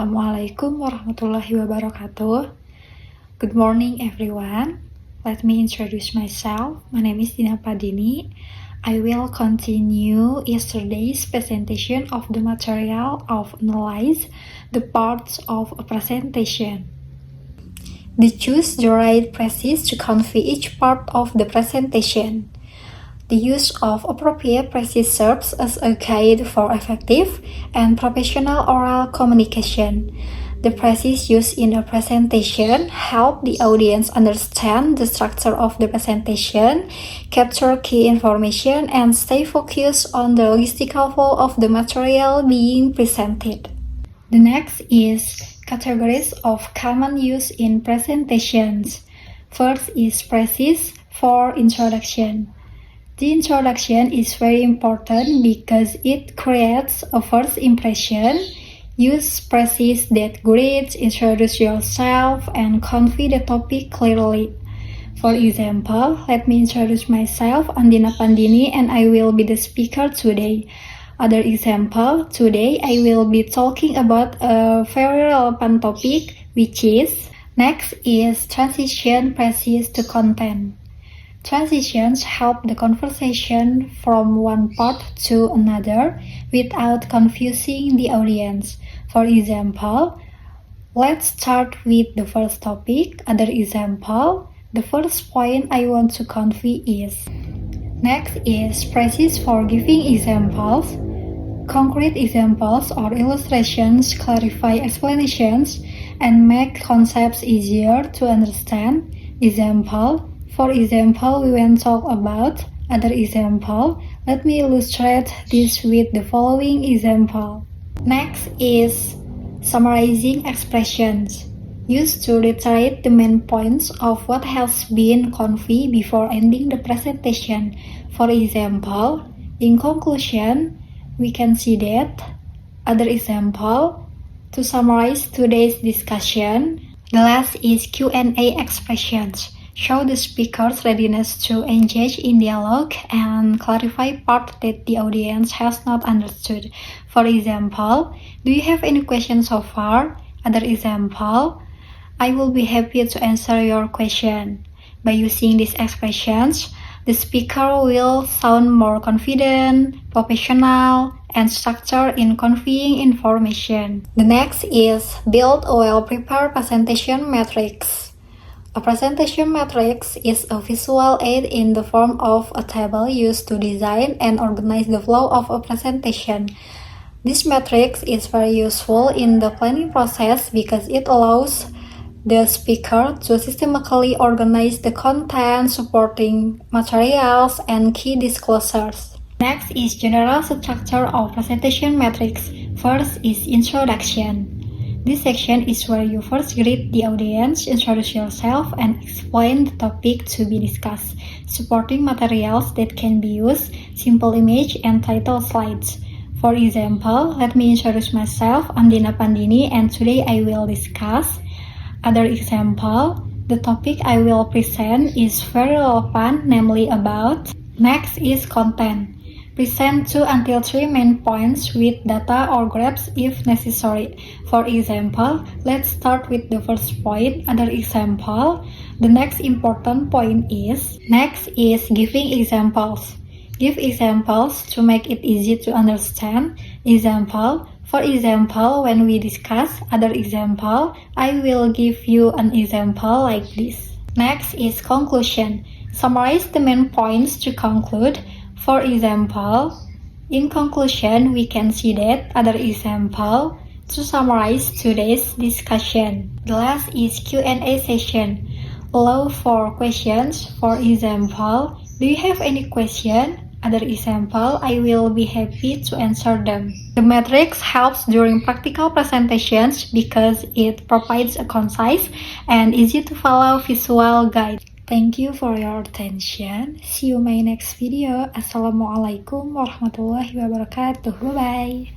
Assalamualaikum warahmatullahi wabarakatuh. Good morning everyone. Let me introduce myself. My name is Dina Padini. I will continue yesterday's presentation of the material of analyze the parts of a presentation. Choose the right phrases to convey each part of the presentation. The use of appropriate phrases serves as a guide for effective and professional oral communication. The phrases used in a presentation help the audience understand the structure of the presentation, capture key information, and stay focused on the logistical flow of the material being presented. The next is categories of common use in presentations. First is phrases for introduction. The introduction is very important because it creates a first impression. Use phrases that greet, introduce yourself, and convey the topic clearly. For example, let me introduce myself, Andina Pandini, and I will be the speaker today. Other example, today I will be talking about a very relevant topic, which is next is transition phrases to content. Transitions help the conversation from one part to another without confusing the audience. For example, let's start with the first topic. Other example, the first point I want to convey is. Next is phrases for giving examples. Concrete examples or illustrations clarify explanations and make concepts easier to understand. Example, for example, we will talk about. Other example, let me illustrate this with the following example. Next is summarizing expressions. Used to reiterate the main points of what has been conveyed before ending the presentation. For example, in conclusion, we can see that. Other example, to summarize today's discussion. The last is Q&A expressions. Show the speaker's readiness to engage in dialogue and clarify part that the audience has not understood. For example, do you have any questions so far? Other example, I will be happy to answer your question. By using these expressions, the speaker will sound more confident, professional, and structured in conveying information. The next is build a well-prepared presentation matrix. A presentation matrix is a visual aid in the form of a table used to design and organize the flow of a presentation. This matrix is very useful in the planning process because it allows the speaker to systematically organize the content, supporting materials, and key disclosures. Next is general structure of presentation matrix. First is introduction. This section is where you first greet the audience, introduce yourself, and explain the topic to be discussed. Supporting materials that can be used, simple image and title slides. For example, let me introduce myself, Andina Pandini, and today I will discuss. Other example, the topic I will present is very relevant, namely about. Next is content. Present 2 until 3 main points with data or graphs if necessary. For example, let's start with the first point. Other example, the next important point is. Next is giving examples. Give examples to make it easy to understand. Example, for example, when we discuss. Other example, I will give you an example like this. Next is conclusion. Summarize the main points to conclude. For example, in conclusion, we can see that. Other example, to summarize today's discussion. The last is Q&A session. Allow for questions. For example, do you have any question? Other example, I will be happy to answer them. The matrix helps during practical presentations because it provides a concise and easy to follow visual guide. Thank you for your attention. See you in my next video. Assalamualaikum warahmatullahi wabarakatuh. Bye-bye.